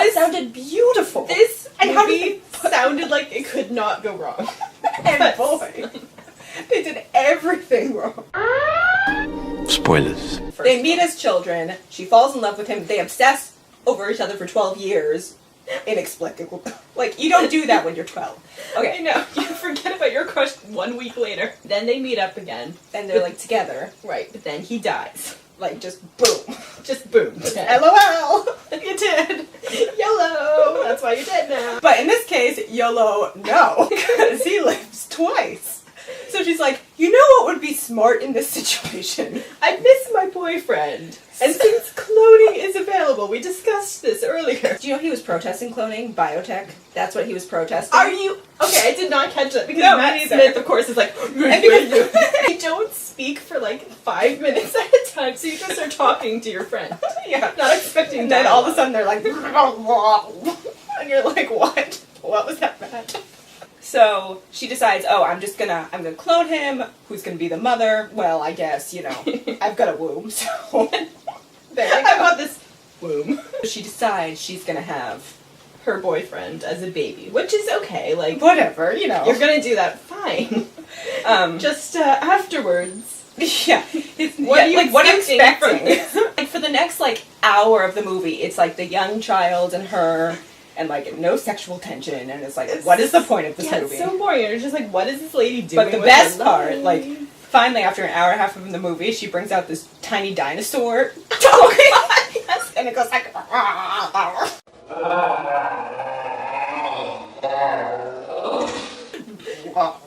This sounded beautiful. This and movie sounded like it could not go wrong. And boy, they did everything wrong. Spoilers. They meet as children. She falls in love with him. They obsess over each other for 12 years. Inexplicable. Like, you don't do that when you're 12. Okay. I know. You forget about your crush 1 week later. Then they meet up again. And they're, like, together. Right, but then he dies. Like, just boom. Just boom. LOL. You did. YOLO. That's why you're dead now. But in this case, YOLO no. Because he lives twice. So she's like, you know what would be smart in this situation? I miss my boyfriend. And since cloning is available, we discussed this earlier. Do you know he was protesting cloning? Biotech? That's what he was protesting. Are you... Okay, I did not catch that because No, Matt me neither. Smith, of course, is like... I don't speak for like 5 minutes at a time, so you just are talking to your friend. Yeah. Not expecting And then that. all of a sudden they're like... And you're like, what? What was that, Matt? So she decides, oh, I'm gonna clone him. Who's gonna be the mother? Well, I guess, you know, I've got a womb, so there you go. I've got this womb. She decides she's gonna have Her boyfriend as a baby, which is okay, like... whatever, you know. You're gonna do that, fine. Just afterwards. Yeah. What are you expecting from this? Like, for the next, like, hour of the movie, it's like the young child and her... And, like, no sexual tension, and it's like, what is the point of this movie? It's so boring. You're just like, what is this lady doing? But the with best her part, life? like, finally, after an hour and a half of the movie, she brings out this tiny dinosaur. Yes. And it goes like...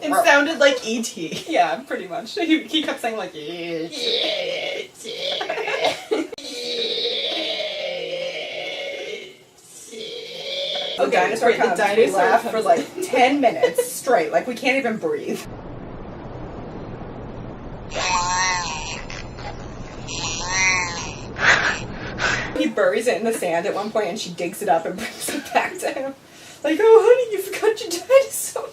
It sounded like E.T. Yeah, pretty much. He kept saying, like... The dinosaur right, the comes, we dinosaur laugh comes. for like 10 minutes straight. Like, we can't even breathe. He buries it in the sand at one point and she digs it up and brings it back to him. Like, oh honey, you forgot your dinosaur.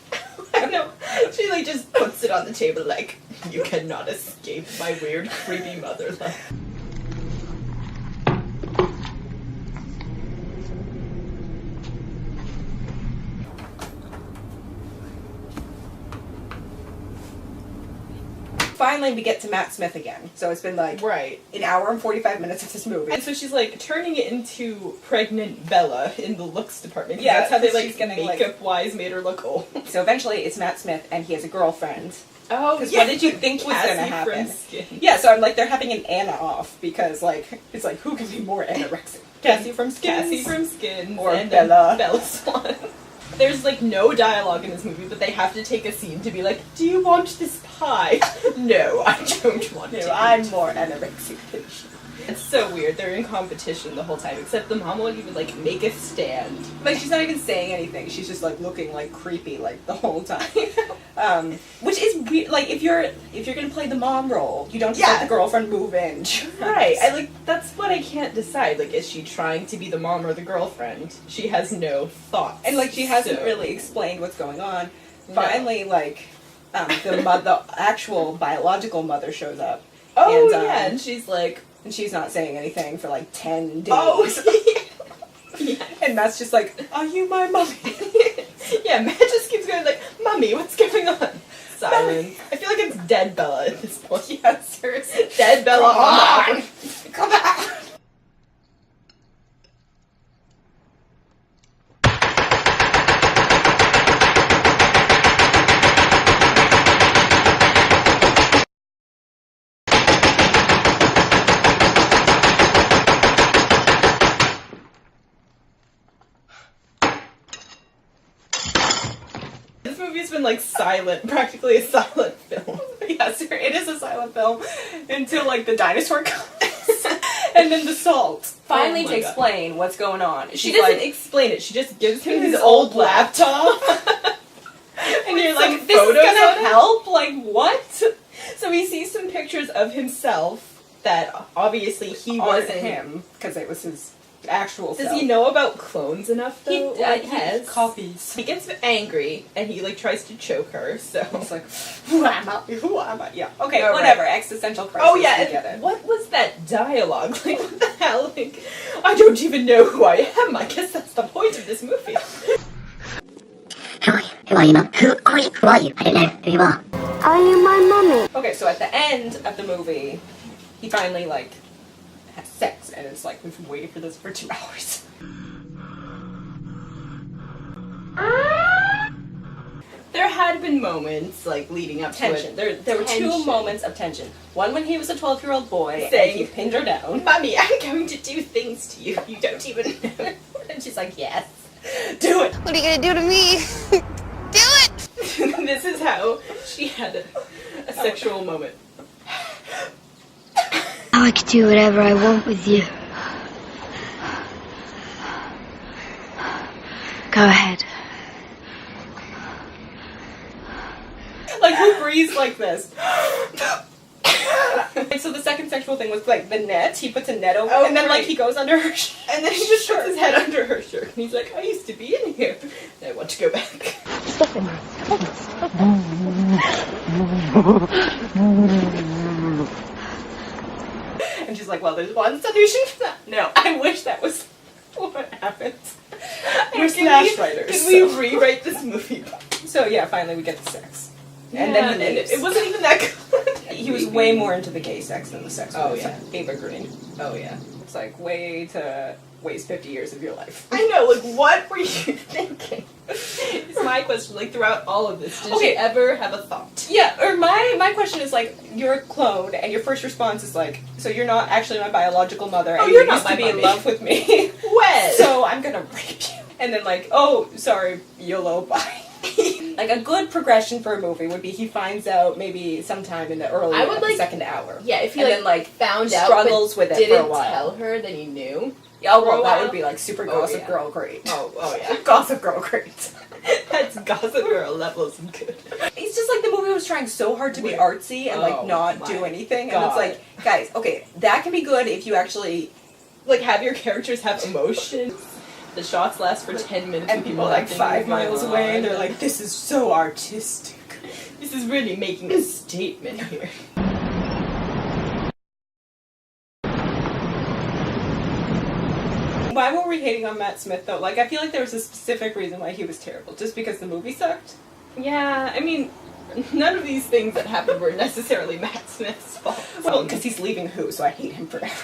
I know. She like just puts it on the table like, you cannot escape my weird, creepy mother love. Finally, we get to Matt Smith again. So it's been like Right. an hour and 45 minutes of this movie. And so she's like turning it into pregnant Bella in the looks department. Yeah, That's how they 'cause like she's getting, like- makeup-wise made her look old. So eventually it's Matt Smith and he has a girlfriend. Oh, Because what did you think was Cassie going to happen? from Skin. Yeah, so I'm like, they're having an Anna off because, like, it's like, who can be more anorexic? Cassie from Skins? Cassie from Skins. Or and then Bella. Bella Swan. There's like no dialogue in this movie, but they have to take a scene to be like, do you want this pie? No, I don't want it. I'm more anorexic than you. It's so weird. They're in competition the whole time, except the mom won't even like make a stand. Like, she's not even saying anything. She's just, like, looking, like, creepy, like, the whole time. Which is weird. Like, if you're gonna play the mom role, you don't just let the girlfriend move in. Right. That's what I can't decide. Like, is she trying to be the mom or the girlfriend? She has no thoughts. And, like, she hasn't so- really explained what's going on. No. Finally, like, the actual biological mother shows up. Oh, and, yeah, and she's like... And she's not saying anything for, like, 10 days. Oh, yeah. And Matt's just like, are you my mommy? Yeah, Matt just keeps going like, Mommy, what's going on? Silence. I feel like it's dead Bella at this point. Yeah, seriously. Dead Bella on the Come on! This movie's been like silent, practically a silent film. Yes, it is a silent film until, like, the dinosaur comes. And then the salt. Finally, Oh my to God. explain what's going on. She She's doesn't like, explain it, she just gives him his his old old laptop. And you're like, this is photos gonna on it? help? Like, what? So he sees some pictures of himself that obviously he Wasn't wasn't him, because it was his actual Does self. he know about clones enough though? He has copies. He gets angry and he like tries to choke her. So It's like, who am I? Who am I? Yeah. Okay, All right. whatever. Existential crisis. oh yeah, we get and it. what was that dialogue? Like what the hell? Like I don't even know who I am. I guess that's the point of this movie. Who are you, Mum? Who are you? Who are you? I don't know who you are. Are you my mummy? Okay, so at the end of the movie, he finally like has sex, and it's like we've been waiting for this for 2 hours. There had been moments like leading up Tension. to it. There were 2 Tension. moments of tension. One when he was a 12-year-old boy Saying- and he pinned her down. Mummy, I'm going to do things to you you don't even know. And she's like, yes, do it. What are you gonna do to me? Do it! This is how she had a sexual moment. I could do whatever I want with you. Go ahead. Like, who breathes like this? And so the second sexual thing was like the net. He puts a net over, Oh, and then like right. he goes under her shirt. And then he just puts his head under her shirt and he's like, I used to be in here. And I want to go back. And she's like, well, there's one solution for that. No, I wish that was what happened. We're slash writers. Can we rewrite this movie? So yeah, finally we get the sex. And then he leaves. it wasn't even that good. He was way more into the gay sex than the sex Oh, with yeah. Ava Green. Oh yeah. It's like way to waste 50 years of your life. I know, like what were you thinking? It's my question, like throughout all of this, did Okay. you ever have a thought? Yeah, or my question is like, you're a clone, and your first response is like, so you're not actually my biological mother, Oh, and you're you not used to my be in mommy. love with me, When? so I'm gonna rape you. And then like, oh, sorry, YOLO, bye. Like a good progression for a movie would be he finds out maybe sometime in the early I would, the like- second hour. Yeah, if he And like, then, like, found out struggles but with it for a didn't while. tell her, then he knew. Oh, For a well, that while. would be like super Oh, Gossip yeah. Girl great. Oh yeah. Gossip Girl great. That's Gossip Girl levels of good. It's just like the movie was trying so hard to be Wait. artsy and like Oh, not my do anything. God. And it's like, guys, okay, that can be good if you actually Like have your characters have emotions. The shots last for 10 minutes and people like laughing 5 with my miles mom. away and they're like, this is so artistic. This is really making a statement here. Why were we hating on Matt Smith though? Like, I feel like there was a specific reason why he was terrible. Just because the movie sucked? Yeah, I mean, none of these things that happened were necessarily Matt Smith's fault. Well, because he's leaving Who, so I hate him forever.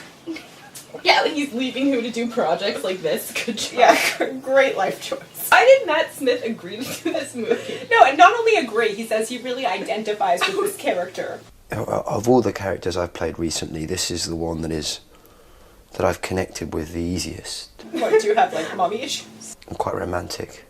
Yeah, like he's leaving Who to do projects like this. Good job. Yeah, great life choice. Why did Matt Smith agree to do this movie? No, and not only agree, he says he really identifies with this character. Of all the characters I've played recently, this is the one that I've connected with the easiest. What, do you have like mommy issues? I'm quite romantic,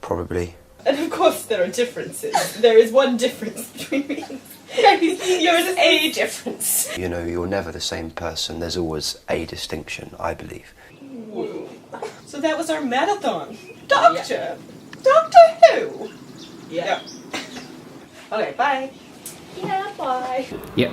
probably. And of course there are differences. There is one difference between me and There's a difference. You know, you're never the same person. There's always a distinction, I believe. So that was our Mattathon. Doctor! Doctor Who! Yeah. Okay, bye. Yeah, bye. Yep.